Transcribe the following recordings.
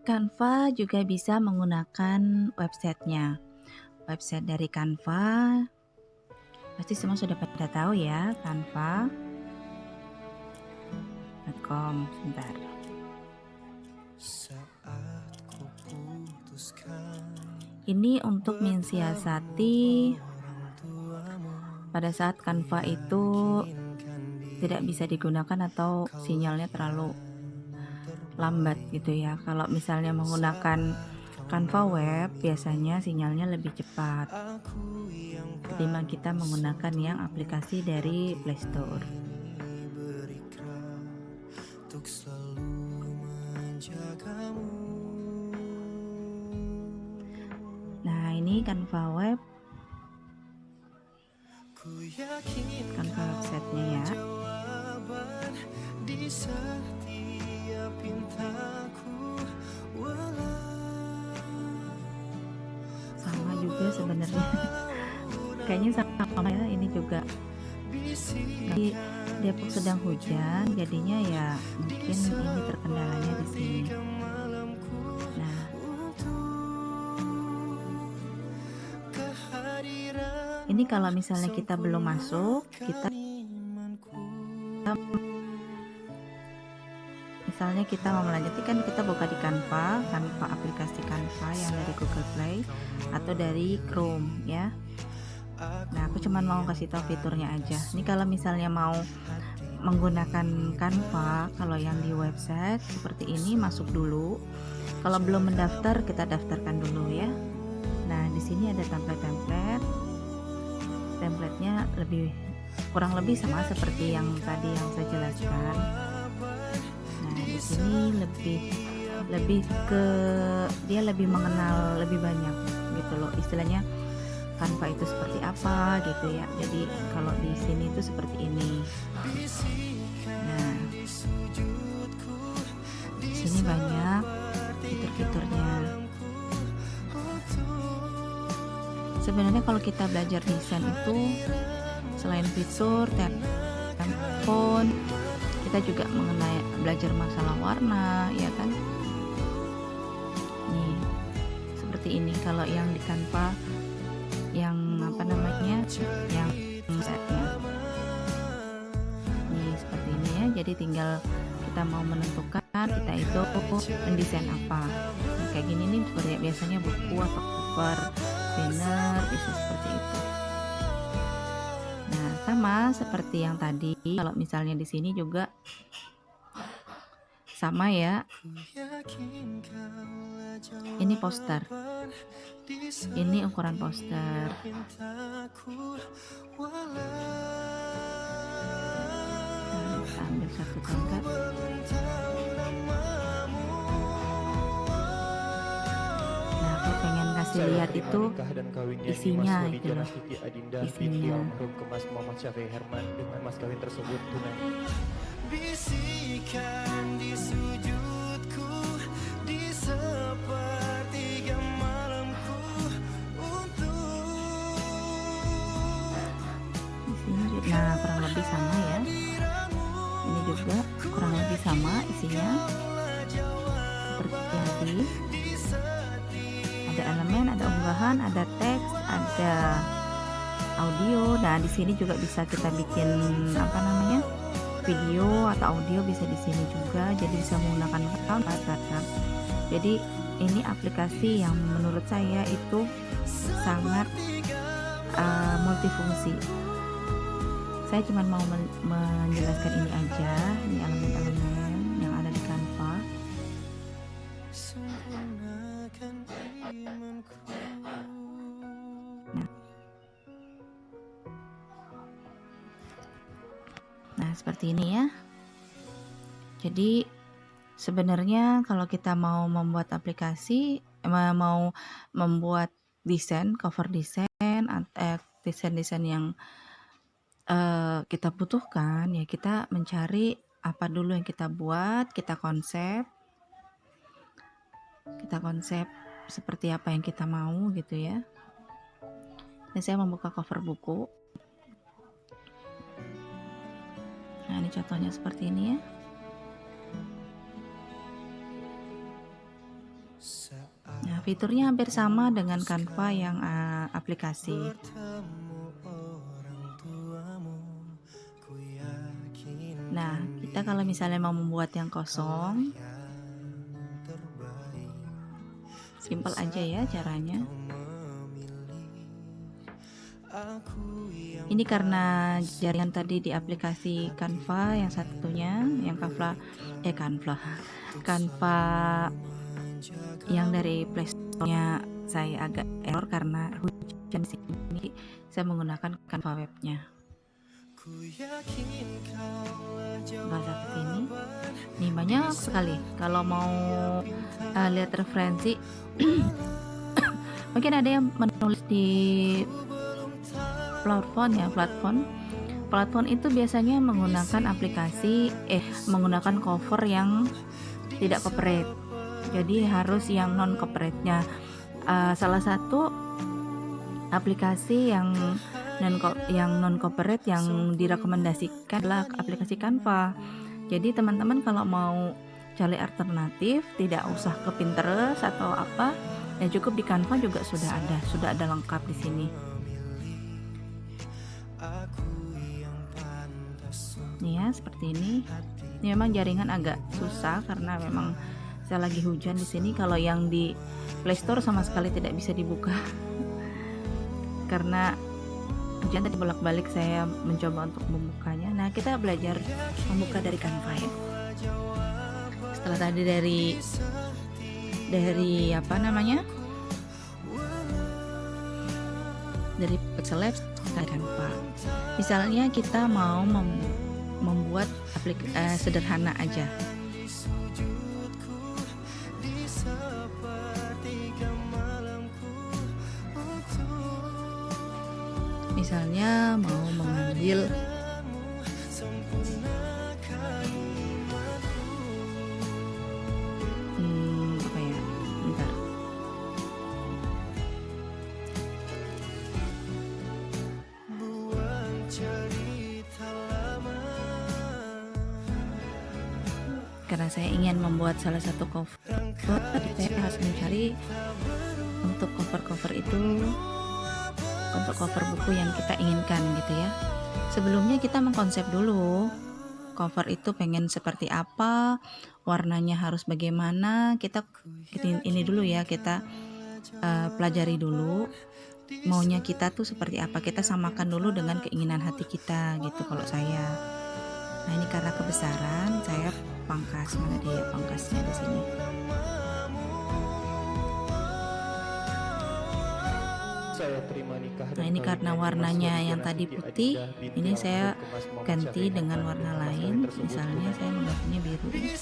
Canva juga bisa menggunakan websitenya. Website dari Canva pasti semua sudah pada tahu ya, canva.com. Sebentar. Ini untuk mensiasati pada saat Canva itu tidak bisa digunakan atau sinyalnya terlalu lambat gitu ya. Kalau misalnya menggunakan Canva web, biasanya sinyalnya lebih cepat ketimbang kita menggunakan yang aplikasi dari Play Store. Nah, ini Canva web, Canva websitenya ya. Sama juga sebenarnya. Kayaknya sama ya, ini juga. Di Depok sedang hujan, jadinya ya mungkin ini terkendalanya di sini. Nah, ini kalau misalnya kita belum masuk, misalnya kita mau melanjutkan, kita buka di Canva aplikasi Canva yang dari Google Play atau dari Chrome ya. Nah, aku cuman mau kasih tahu fiturnya aja. Ini kalau misalnya mau menggunakan Canva, kalau yang di website seperti ini, masuk dulu. Kalau belum mendaftar, kita daftarkan dulu ya. Nah, di sini ada templatenya kurang lebih sama seperti yang tadi yang saya jelaskan. Nah, di sini lebih ke dia lebih mengenal lebih banyak gitu loh, istilahnya Canva itu seperti apa gitu ya. Jadi kalau di sini itu seperti ini. Nah, di sini banyak fitur-fiturnya. Sebenarnya kalau kita belajar desain itu selain fitur, handphone, kita juga belajar masalah warna, ya kan? Nih, seperti ini kalau yang di Canva, yang yang setnya. Nih seperti ini ya. Jadi tinggal kita mau menentukan kita itu mendesain apa. Nah, kayak gini nih seperti biasanya buku atau cover, banner, bisa seperti itu. Nah, sama seperti yang tadi, kalau misalnya di sini juga sama ya. Ini poster. Ini ukuran poster. Nah, kita ambil satu template. Nah, aku pengen kasih lihat itu isinya itu loh. Isinya. Dengan mas kawin tersebut tunai. Bisikan di sujudku di sepertiga malamku untuk di sini juga, nah kurang lebih sama ya. Ini juga kurang lebih sama isinya seperti tadi. Ada elemen, ada unggahan, ada teks, ada audio. Nah, di sini juga bisa kita bikin video atau audio bisa di sini juga. Jadi bisa menggunakan Canva. Jadi ini aplikasi yang menurut saya itu sangat multifungsi. Saya cuma mau menjelaskan ini aja, ini elemen-elemen yang ada di Canva. Nah, seperti ini ya. Jadi sebenarnya kalau kita mau membuat aplikasi, mau membuat desain, cover desain, desain-desain yang kita butuhkan, ya kita mencari apa dulu yang kita buat, kita konsep seperti apa yang kita mau gitu ya. Ini saya membuka cover buku. Nah, ini contohnya seperti ini ya. Nah, fiturnya hampir sama dengan Canva yang aplikasi. Nah, kita kalau misalnya mau membuat yang kosong, simple aja ya caranya. Ini karena jaringan tadi di aplikasi Canva yang satunya, yang Canva yang dari Play Store-nya saya agak error karena hujan di sini. Saya menggunakan Canva webnya. Bahasa seperti ini banyak sekali. Kalau mau lihat referensi, mungkin ada yang menulis di platform itu biasanya menggunakan menggunakan cover yang tidak copyright, jadi harus yang non copyright-nya. Salah satu aplikasi yang non copyright yang direkomendasikan adalah aplikasi Canva. Jadi teman-teman kalau mau cari alternatif, tidak usah ke Pinterest atau apa, ya cukup di Canva juga sudah ada lengkap di sini. Nih ya, seperti ini. Ini memang jaringan agak susah karena memang saya lagi hujan di sini. Kalau yang di Play Store sama sekali tidak bisa dibuka karena hujan tadi bolak-balik saya mencoba untuk membukanya. Nah, kita belajar membuka dari Canva ya. Setelah tadi dari apa namanya? Dari Pixel Labs ke Canva. Misalnya kita mau membuat sederhana aja. Misalnya mau mengambil apa ya? Bentar. Karena saya ingin membuat salah satu cover, saya harus mencari untuk cover itu, untuk cover buku yang kita inginkan gitu ya. Sebelumnya kita mengkonsep dulu cover itu pengen seperti apa, warnanya harus bagaimana. Kita ini dulu ya, kita pelajari dulu maunya kita tuh seperti apa, kita samakan dulu dengan keinginan hati kita gitu kalau saya. Nah, ini karena kebesaran saya pangkas, mana dia pangkasnya di sini. Nah, ini karena warnanya yang tadi putih, ini saya ganti dengan warna lain. Misalnya saya menggantinya biru. Ini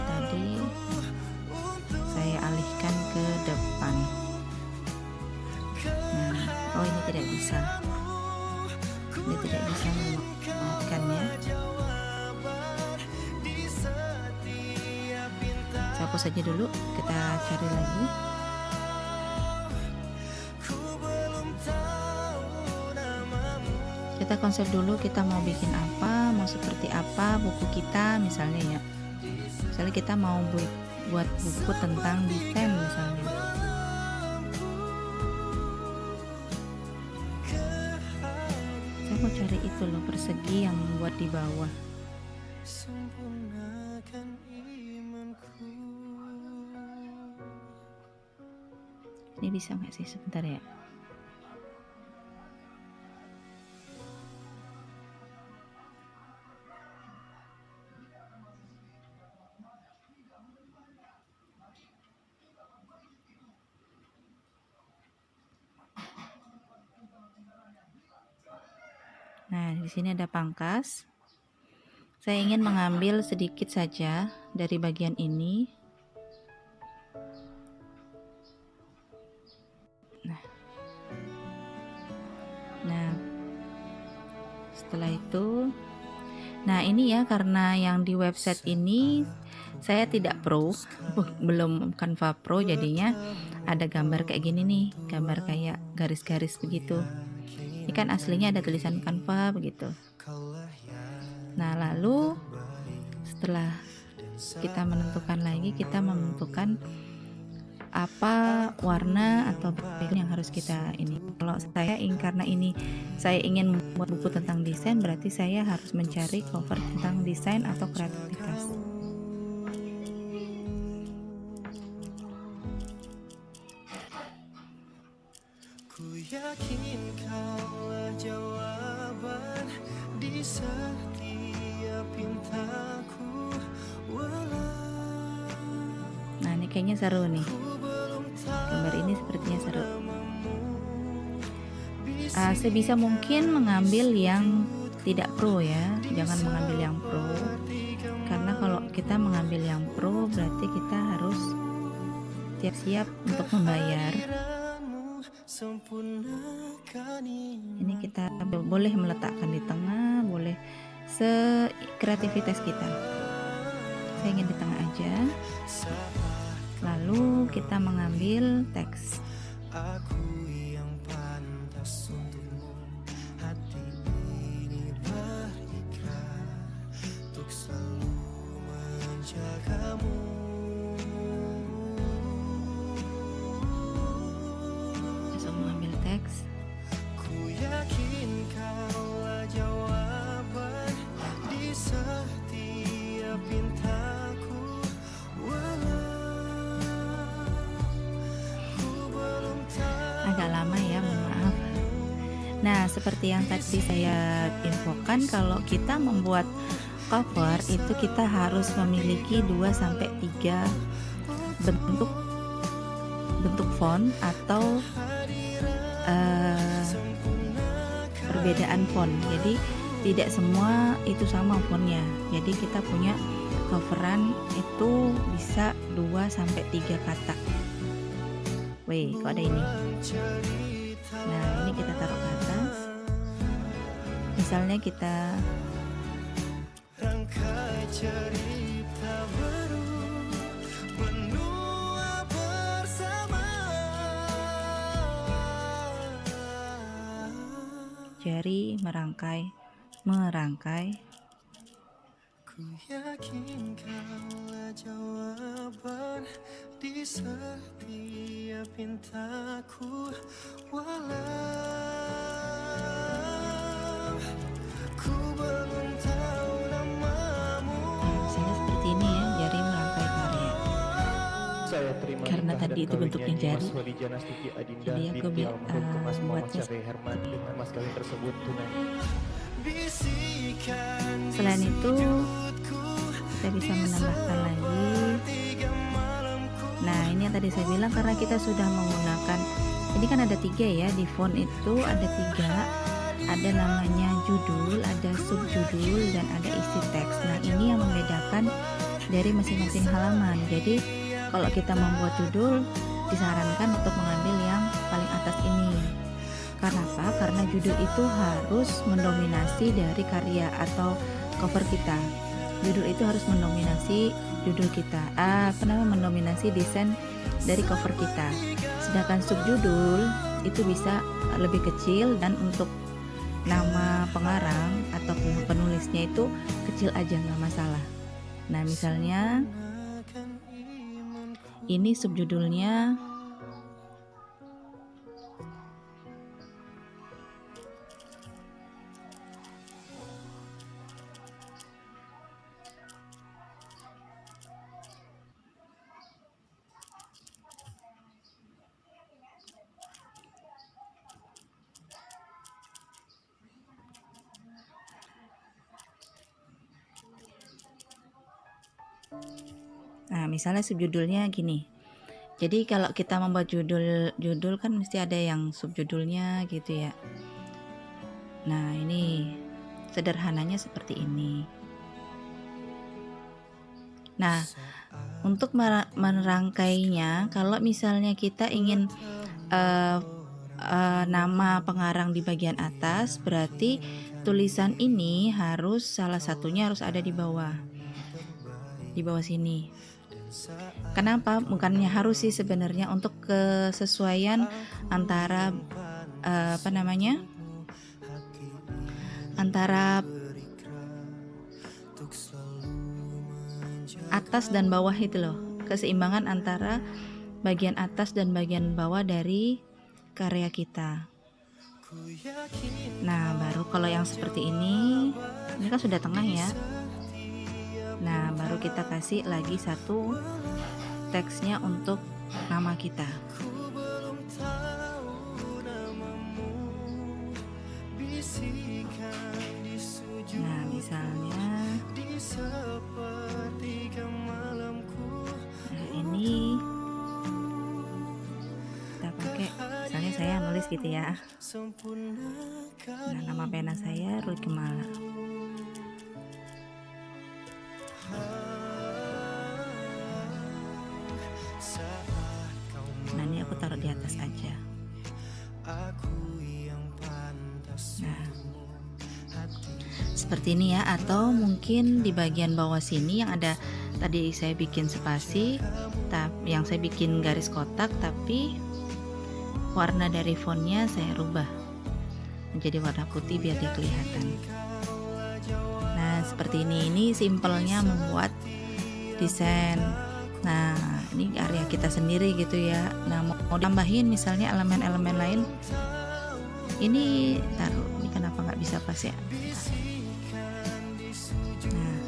tadi saya alihkan ke depan. Nah, ini tidak bisa. Ini tidak bisa memaafkannya. Saya hapus saja dulu, kita cari lagi. Kita konsep dulu kita mau bikin apa, mau seperti apa buku kita misalnya ya. Misalnya kita mau buat buku tentang desain misalnya. Saya mau cari itu loh, persegi yang buat di bawah. Ini bisa nggak sih, sebentar ya. Nah, di sini ada pangkas. Saya ingin mengambil sedikit saja dari bagian ini. Nah, setelah itu, nah ini ya, karena yang di website ini saya tidak pro, belum Canva Pro, jadinya ada gambar kayak gini nih, gambar kayak garis-garis begitu. Ini kan aslinya ada tulisan Canva begitu. Nah, lalu setelah kita menentukan lagi, kita menentukan apa warna atau background yang harus kita ini. Kalau saya karena ini saya ingin membuat buku tentang desain, berarti saya harus mencari cover tentang desain atau kreativitas. Ku yakin kaulah jawaban di setiap pintaku, walau Nah, ini kayaknya seru nih. ku belum Gambar ini sepertinya seru. bisa Sebisa mungkin mengambil yang tidak pro ya, jangan mengambil yang pro. Karena kalau kita mengambil yang pro, berarti kita harus siap-siap untuk membayar. sempurnakan Ini kita boleh meletakkan di tengah, boleh sekreativitas kita. Saya ingin di tengah aja. Lalu kita mengambil teks. aku yang pantas untukmu, hati ini berikrar untuk selalu menjagamu. Langsung mengambil teks. Ku yakin kaulah jawaban di setiap pintaku, walau ku belum tahu. Agak lama ya, mohon maaf. Nah, seperti yang tadi saya infokan, kalau kita membuat cover itu kita harus memiliki 2-3 bentuk font atau perbedaan font. Jadi tidak semua itu sama fontnya. Jadi kita punya coveran itu bisa 2-3 kata. Wih, kok ada ini? Nah, ini kita taruh ke atas. Misalnya kita Rangkai cerita baru menua bersama. jari merangkai. Ku yakin kaulah jawaban di setiap pintaku, walau ku belum tahu namamu. Nah, misalnya seperti ini ya, jari merangkai karya. Saya terima Karena nikah tadi dan itu bentuknya kawinnya jari, Nyimas Walijana Siti Adinda jadi aku binti almarhum Kemas Muhammad buatnya Syafi'i Herman dengan mas kawin tersebut tunai. Bisikan di Selain itu sudutku, kita bisa menambahkan lagi. tiga malamku. Nah, ini yang tadi saya bilang, karena kita sudah menggunakan, ini kan ada 3 ya, di font itu ada 3, ada namanya judul, ada subjudul, dan ada isi teks. Nah, ini yang membedakan dari masing-masing halaman. Jadi kalau kita membuat judul, disarankan untuk mengambil yang paling atas ini. Karena apa? Karena judul itu harus mendominasi dari karya atau cover kita. Judul itu harus mendominasi judul kita, mendominasi desain dari cover kita. Sedangkan subjudul itu bisa lebih kecil, dan untuk nama pengarang atau penulisnya itu kecil aja, nggak masalah. Nah, misalnya ini subjudulnya misalnya subjudulnya gini. Jadi kalau kita membuat judul kan mesti ada yang subjudulnya gitu ya. Nah, ini sederhananya seperti ini. Nah, untuk merangkainya, kalau misalnya kita ingin nama pengarang di bagian atas, berarti tulisan ini harus salah satunya harus ada di bawah sini. Kenapa? Bukannya harus sih sebenarnya, untuk kesesuaian antara antara atas dan bawah itu loh, keseimbangan antara bagian atas dan bagian bawah dari karya kita. Nah, baru kalau yang seperti ini kan sudah tengah ya. Nah, baru kita kasih lagi satu teksnya untuk nama kita. Nah, misalnya ini kita pakai, misalnya saya nulis gitu ya. Nah, nama pena saya Ruth Gemala. Nah, ini aku taruh di atas aja. Nah, seperti ini ya, atau mungkin di bagian bawah sini yang ada tadi saya bikin spasi, yang saya bikin garis kotak, tapi warna dari fontnya saya rubah menjadi warna putih biar dia kelihatan. Nah, seperti ini simpelnya membuat desain. Nah, ini area kita sendiri gitu ya. Nah, mau tambahin misalnya elemen-elemen lain, ini taruh, ini kenapa nggak bisa pas ya? Nah,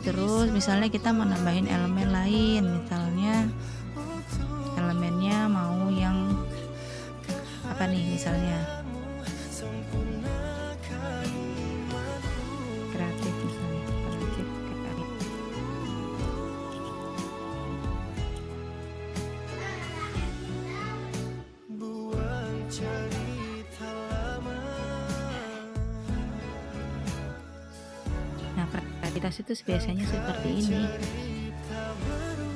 terus misalnya kita mau nambahin elemen lain, misalnya elemennya mau yang apa nih, misalnya kreatif, misalnya kreatif. Nah, kreativitas itu biasanya seperti ini,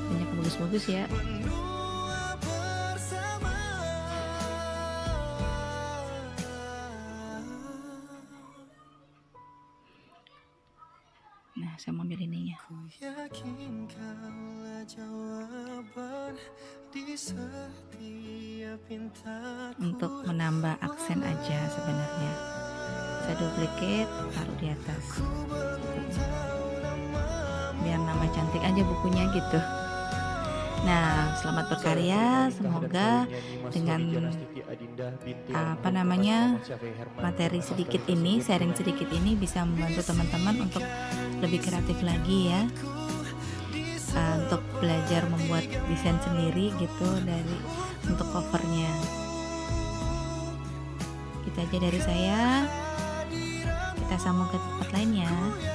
banyak bagus-bagus ya. Nah, saya mau ambil ininya. Untuk menambah aksen aja sebenarnya. Saya duplicate, taruh di atas. Biar nama cantik aja bukunya gitu. Nah, selamat berkarya, semoga dengan materi sedikit ini, sharing sedikit ini bisa membantu teman-teman untuk lebih kreatif lagi ya, untuk belajar membuat desain sendiri gitu untuk covernya. Gitu aja dari saya, kita sambung ke tempat lain ya.